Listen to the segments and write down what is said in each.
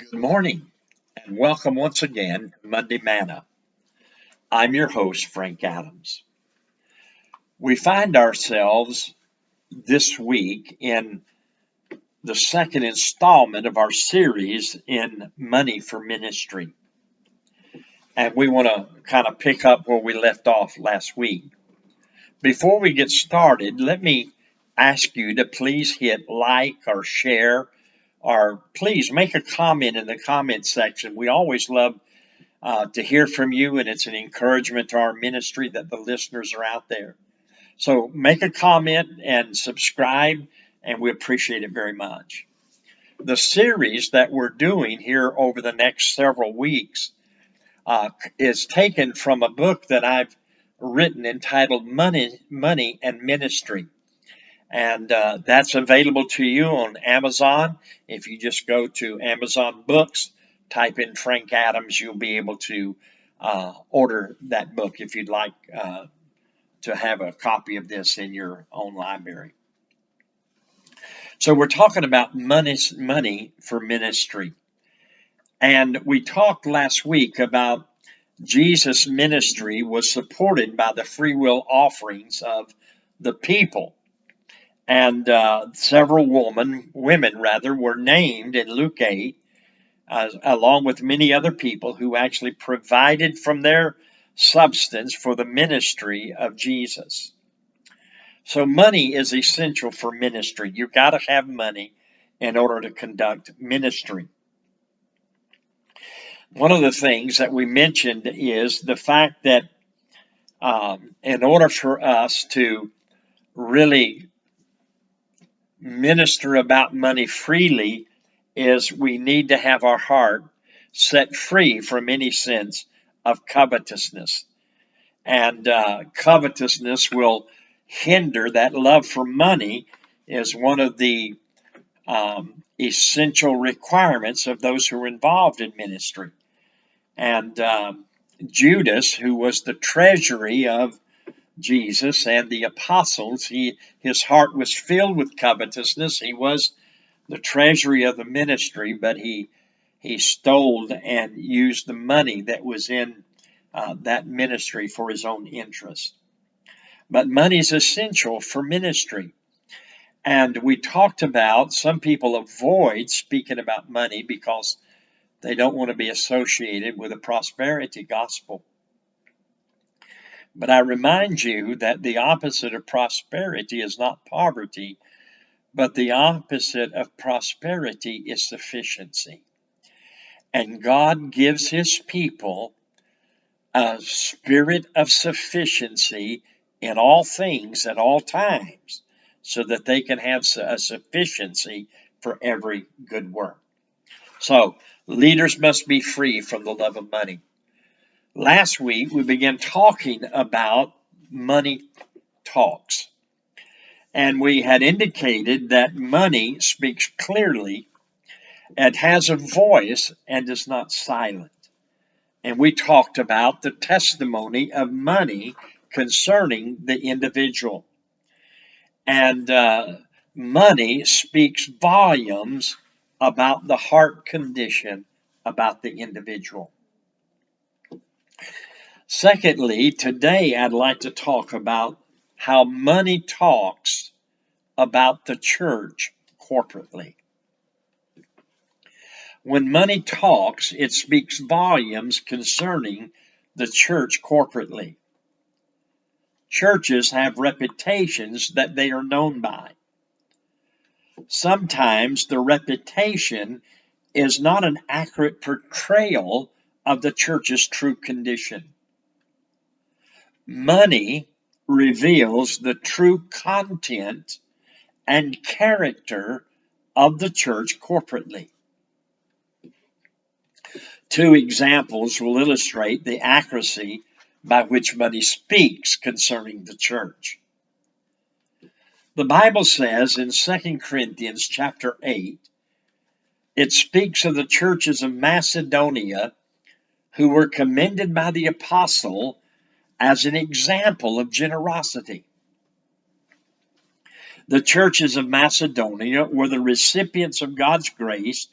Good morning, and welcome once again to Monday Manna. I'm your host, Frank Adams. We find ourselves this week in the second installment of our series in Money for Ministry. And we want to kind of pick up where we left off last week. Before we get started, let me ask you to please hit like or share, or please make a comment in the comment section. We always love to hear from you, and it's an encouragement to our ministry that the listeners are out there. So make a comment and subscribe, and we appreciate it very much. The series that we're doing here over the next several weeks is taken from a book that I've written entitled Money and Ministry. And that's available to you on Amazon. If you just go to Amazon Books, type in Frank Adams, you'll be able to order that book if you'd like to have a copy of this in your own library. So we're talking about money for ministry. And we talked last week about Jesus' ministry was supported by the free will offerings of the people. And several women were named in Luke 8, along with many other people who actually provided from their substance for the ministry of Jesus. So money is essential for ministry. You've got to have money in order to conduct ministry. One of the things that we mentioned is the fact that in order for us to really minister about money freely, is we need to have our heart set free from any sense of covetousness. And covetousness will hinder that. Love for money is one of the essential requirements of those who are involved in ministry. And Judas, who was the treasury of Jesus and the apostles, his heart was filled with covetousness. He was the treasury of the ministry, but he stole and used the money that was in that ministry for his own interest. But money is essential for ministry. And we talked about some people avoid speaking about money because they don't want to be associated with a prosperity gospel. But I remind you that the opposite of prosperity is not poverty, but the opposite of prosperity is sufficiency. And God gives his people a spirit of sufficiency in all things at all times, so that they can have a sufficiency for every good work. So leaders must be free from the love of money. Last week, we began talking about money talks. And we had indicated that money speaks clearly, it has a voice, and is not silent. And we talked about the testimony of money concerning the individual. And money speaks volumes about the heart condition about the individual. Secondly, today I'd like to talk about how money talks about the church corporately. When money talks, it speaks volumes concerning the church corporately. Churches have reputations that they are known by. Sometimes the reputation is not an accurate portrayal of the church's true condition. Money reveals the true content and character of the church corporately. Two examples will illustrate the accuracy by which money speaks concerning the church. The Bible says in 2 Corinthians chapter 8, it speaks of the churches of Macedonia who were commended by the apostle as an example of generosity. The churches of Macedonia were the recipients of God's grace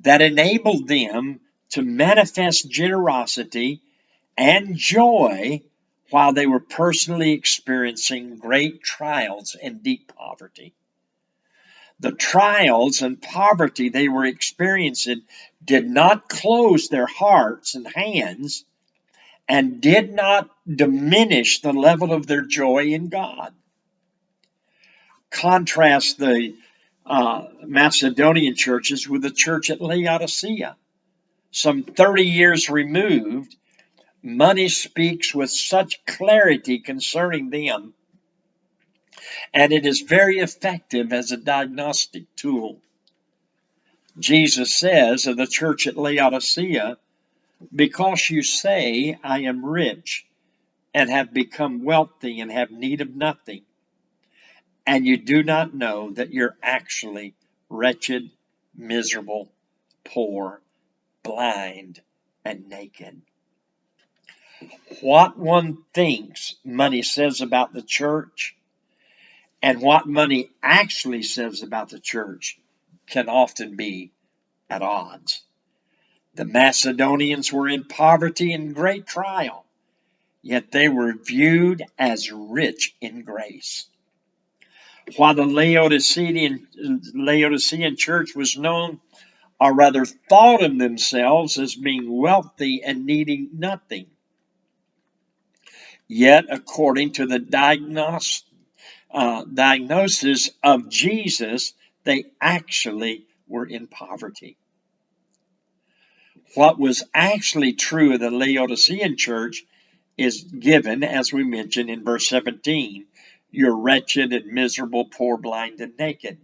that enabled them to manifest generosity and joy while they were personally experiencing great trials and deep poverty. The trials and poverty they were experiencing did not close their hearts and hands and did not diminish the level of their joy in God. Contrast the Macedonian churches with the church at Laodicea. Some 30 years removed, money speaks with such clarity concerning them, and it is very effective as a diagnostic tool. Jesus says of the church at Laodicea, "Because you say, I am rich and have become wealthy and have need of nothing, and you do not know that you're actually wretched, miserable, poor, blind, and naked." What one thinks money says about the church and what money actually says about the church can often be at odds. The Macedonians were in poverty and great trial, yet they were viewed as rich in grace. While the Laodicean church was known, or rather thought of themselves as being wealthy and needing nothing, yet according to the diagnosis of Jesus, they actually were in poverty. What was actually true of the Laodicean church is given, as we mentioned in verse 17, "You're wretched and miserable, poor, blind, and naked."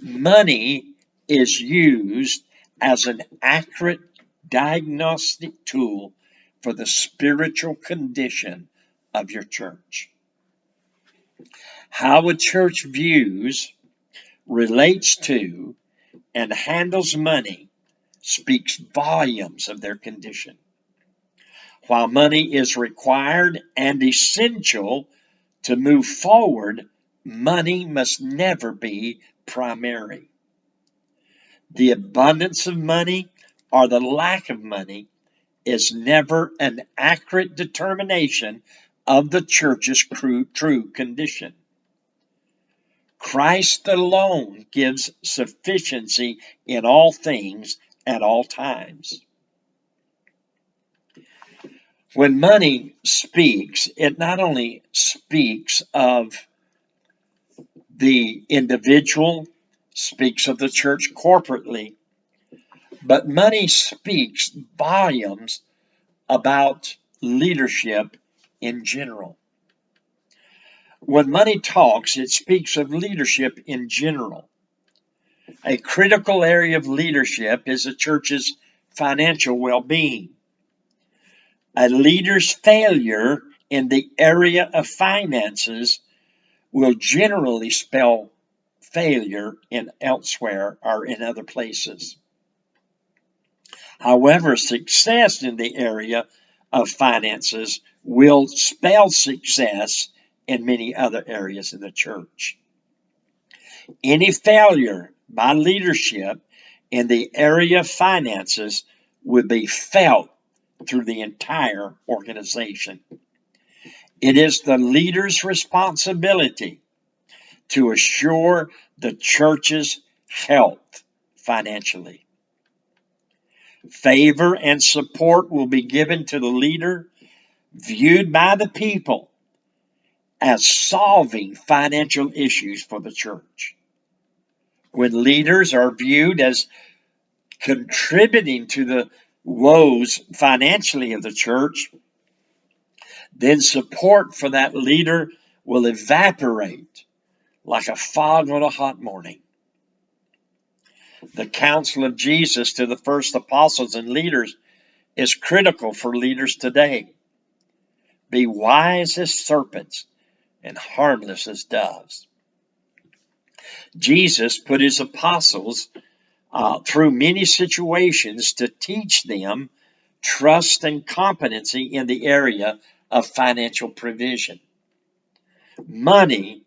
Money is used as an accurate diagnostic tool for the spiritual condition of your church. How a church views, relates to, and handles money speaks volumes of their condition. While money is required and essential to move forward, money must never be primary. The abundance of money or the lack of money is never an accurate determination of the church's true condition. Christ alone gives sufficiency in all things at all times. When money speaks, it not only speaks of the individual, speaks of the church corporately, but money speaks volumes about leadership in general. When money talks, it speaks of leadership in general. A critical area of leadership is a church's financial well-being. A leader's failure in the area of finances will generally spell failure in elsewhere or in other places. However, success in the area of finances will spell success in many other areas of the church. Any failure by leadership in the area of finances would be felt through the entire organization. It is the leader's responsibility to assure the church's health financially. Favor and support will be given to the leader, viewed by the people as solving financial issues for the church. When leaders are viewed as contributing to the woes financially of the church, then support for that leader will evaporate like a fog on a hot morning. The counsel of Jesus to the first apostles and leaders is critical for leaders today. Be wise as serpents and harmless as doves. Jesus put his apostles through many situations to teach them trust and competency in the area of financial provision. Money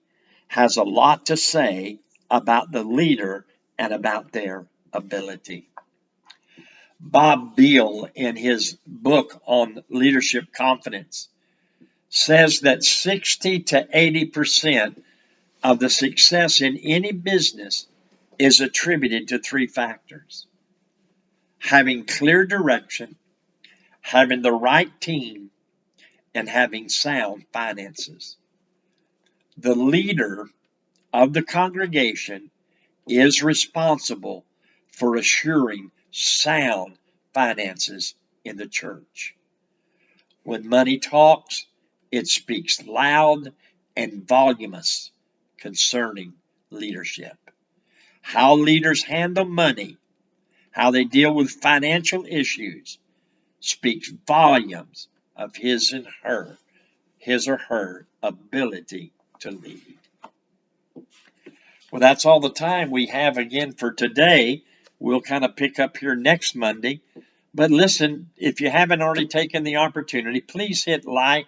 has a lot to say about the leader and about their ability. Bob Beal, in his book on leadership confidence, says that 60 to 80% of the success in any business is attributed to three factors: having clear direction, having the right team, and having sound finances. The leader of the congregation is responsible for assuring sound finances in the church. When money talks, it speaks loud and voluminous concerning leadership. How leaders handle money, how they deal with financial issues, speaks volumes of his or her ability to lead. Well, that's all the time we have again for today. We'll kind of pick up here next Monday. But listen, if you haven't already taken the opportunity, please hit like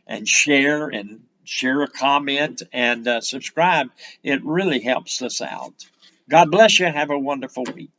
and share a comment and subscribe. It really helps us out. God bless you. Have a wonderful week.